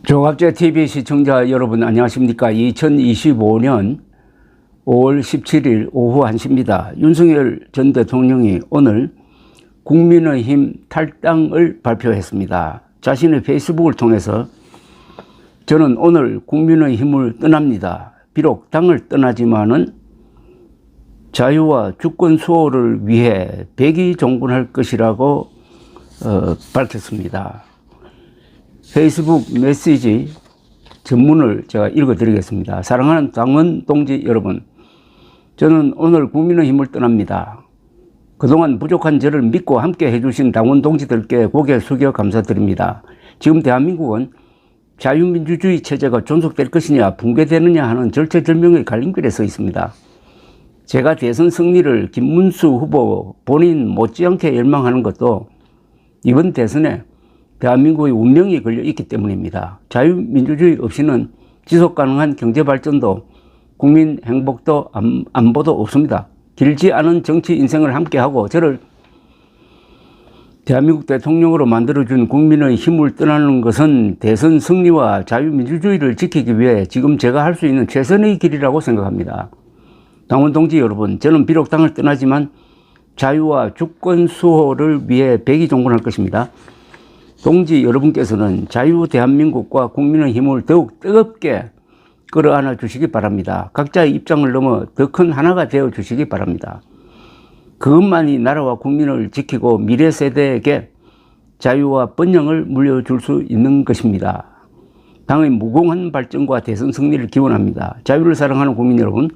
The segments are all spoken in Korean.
종합제TV 시청자 여러분 안녕하십니까. 2025년 5월 17일 오후 1시입니다. 윤석열 전 대통령이 오늘 국민의힘 탈당을 발표했습니다. 자신의 페이스북을 통해서 저는 오늘 국민의힘을 떠납니다. 비록 당을 떠나지만은 자유와 주권 수호를 위해 백의종군할 것이라고 밝혔습니다. 페이스북 메시지 전문을 제가 읽어드리겠습니다. 사랑하는 당원 동지 여러분, 저는 오늘 국민의힘을 떠납니다. 그동안 부족한 저를 믿고 함께 해주신 당원 동지들께 고개 숙여 감사드립니다. 지금 대한민국은 자유민주주의 체제가 존속될 것이냐 붕괴되느냐 하는 절체절명의 갈림길에 서 있습니다. 제가 대선 승리를 김문수 후보 본인 못지않게 열망하는 것도 이번 대선에 대한민국의 운명이 걸려 있기 때문입니다. 자유민주주의 없이는 지속가능한 경제발전도 국민 행복도 안보도 없습니다. 길지 않은 정치 인생을 함께하고 저를 대한민국 대통령으로 만들어준 국민의 힘을 떠나는 것은 대선 승리와 자유민주주의를 지키기 위해 지금 제가 할 수 있는 최선의 길이라고 생각합니다. 당원 동지 여러분, 저는 비록 당을 떠나지만 자유와 주권 수호를 위해 백의종군할 것입니다. 동지 여러분께서는 자유 대한민국과 국민의 힘을 더욱 뜨겁게 끌어안아 주시기 바랍니다. 각자의 입장을 넘어 더 큰 하나가 되어 주시기 바랍니다. 그것만이 나라와 국민을 지키고 미래 세대에게 자유와 번영을 물려줄 수 있는 것입니다. 당의 무궁한 발전과 대선 승리를 기원합니다. 자유를 사랑하는 국민 여러분,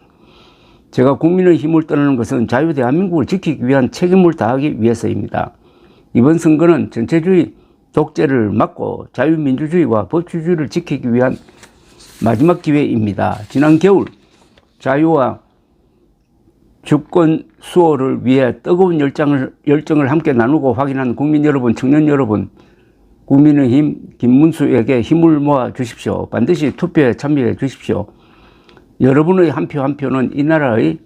제가 국민의 힘을 떠나는 것은 자유 대한민국을 지키기 위한 책임을 다하기 위해서입니다. 이번 선거는 전체주의 독재를 막고 자유민주주의와 법치주의를 지키기 위한 마지막 기회입니다. 지난 겨울 자유와 주권 수호를 위해 뜨거운 열정을 함께 나누고 확인한 국민 여러분, 청년 여러분, 국민의힘 김문수에게 힘을 모아 주십시오. 반드시 투표에 참여해 주십시오. 여러분의 한 표 한 표는 이 나라의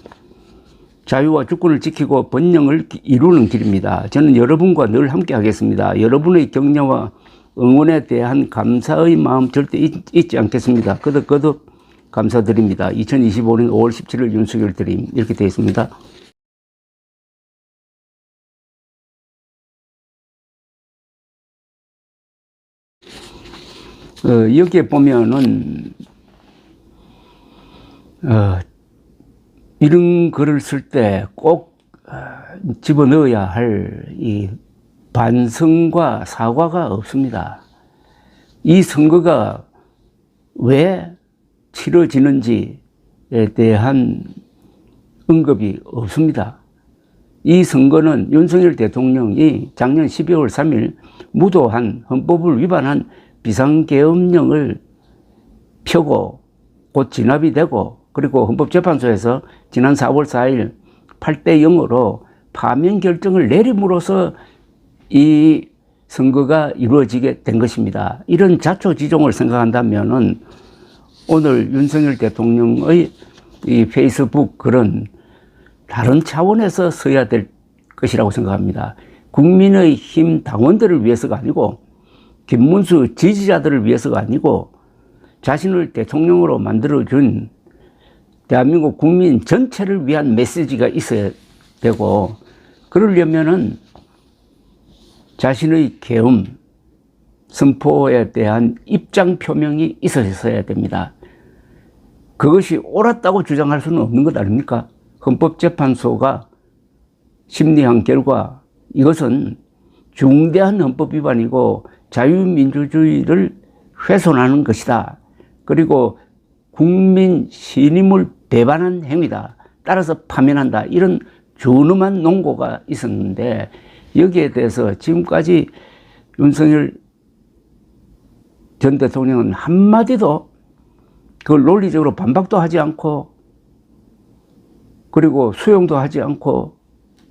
자유와 주권을 지키고 번영을 이루는 길입니다. 저는 여러분과 늘 함께 하겠습니다. 여러분의 격려와 응원에 대한 감사의 마음 절대 잊지 않겠습니다. 거듭 감사드립니다. 2025년 5월 17일 윤석열 드림 이렇게 되어 있습니다. 여기에 보면은 이런 글을 쓸 때 꼭 집어넣어야 할 이 반성과 사과가 없습니다. 이 선거가 왜 치러지는지에 대한 언급이 없습니다. 이 선거는 윤석열 대통령이 작년 12월 3일 무도한 헌법을 위반한 비상계엄령을 펴고 곧 진압이 되고, 그리고 헌법재판소에서 지난 4월 4일 8대 0으로 파면 결정을 내림으로써 이 선거가 이루어지게 된 것입니다. 이런 자초지종을 생각한다면은 오늘 윤석열 대통령의 이 페이스북 글은 다른 차원에서 써야 될 것이라고 생각합니다. 국민의힘 당원들을 위해서가 아니고, 김문수 지지자들을 위해서가 아니고, 자신을 대통령으로 만들어준 대한민국 국민 전체를 위한 메시지가 있어야 되고, 그러려면은 자신의 계엄 선포에 대한 입장 표명이 있어야 됩니다. 그것이 옳았다고 주장할 수는 없는 것 아닙니까? 헌법재판소가 심리한 결과 이것은 중대한 헌법 위반이고 자유민주주의를 훼손하는 것이다. 그리고 국민 신임을 배반한 행위다. 따라서 파면한다. 이런 준엄한 논고가 있었는데, 여기에 대해서 지금까지 윤석열 전 대통령은 한마디도 그걸 논리적으로 반박도 하지 않고, 그리고 수용도 하지 않고,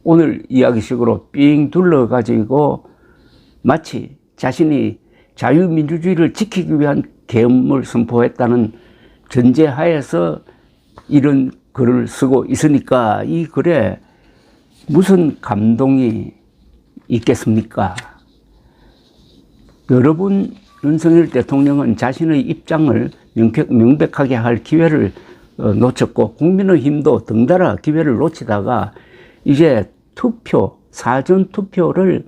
오늘 이야기식으로 삥 둘러가지고 마치 자신이 자유민주주의를 지키기 위한 계엄을 선포했다는 전제하에서 이런 글을 쓰고 있으니까 이 글에 무슨 감동이 있겠습니까? 여러분 윤석열 대통령은 자신의 입장을 명백하게 할 기회를 놓쳤고 국민의힘도 덩달아 기회를 놓치다가 이제 투표, 사전투표를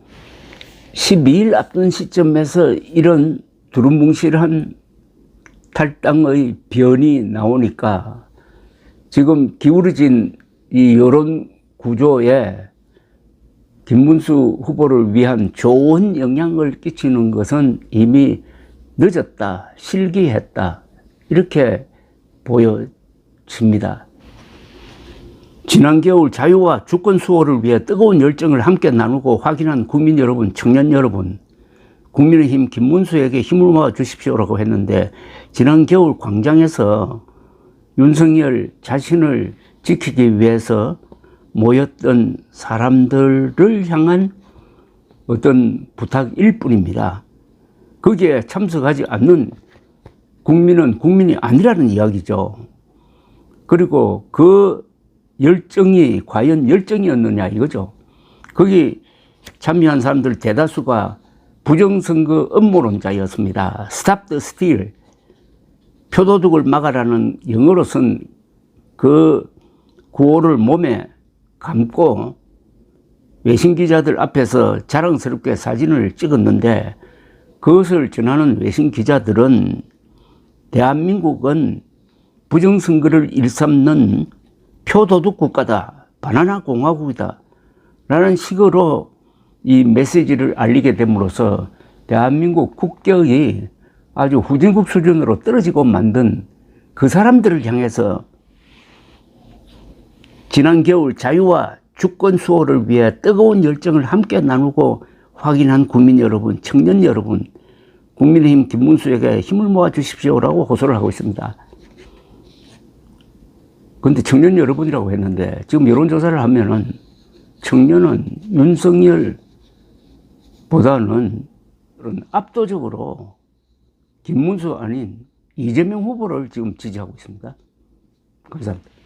12일 앞둔 시점에서 이런 두루뭉실한 탈당의 변이 나오니까 지금 기울어진 이 여론 구조에 김문수 후보를 위한 좋은 영향을 끼치는 것은 이미 늦었다, 실기했다 이렇게 보여집니다. 지난 겨울 자유와 주권 수호를 위해 뜨거운 열정을 함께 나누고 확인한 국민 여러분, 청년 여러분, 국민의힘 김문수에게 힘을 모아 주십시오라고 했는데 지난 겨울 광장에서 윤석열 자신을 지키기 위해서 모였던 사람들을 향한 어떤 부탁일 뿐입니다. 거기에 참석하지 않는 국민은 국민이 아니라는 이야기죠. 그리고 그 열정이 과연 열정이었느냐 이거죠. 거기 참여한 사람들 대다수가 부정선거 음모론자였습니다. Stop the steal. 표도둑을 막아라는 영어로선 그 구호를 몸에 감고 외신 기자들 앞에서 자랑스럽게 사진을 찍었는데 그것을 전하는 외신 기자들은 대한민국은 부정선거를 일삼는 표도둑 국가다, 바나나 공화국이다 라는 식으로 이 메시지를 알리게 됨으로써 대한민국 국격이 아주 후진국 수준으로 떨어지고 만든 그 사람들을 향해서 지난 겨울 자유와 주권 수호를 위해 뜨거운 열정을 함께 나누고 확인한 국민 여러분, 청년 여러분, 국민의힘 김문수에게 힘을 모아 주십시오라고 호소를 하고 있습니다. 그런데 청년 여러분이라고 했는데 지금 여론조사를 하면은 청년은 윤석열보다는 압도적으로 김문수 아닌 이재명 후보를 지금 지지하고 있습니다. 감사합니다.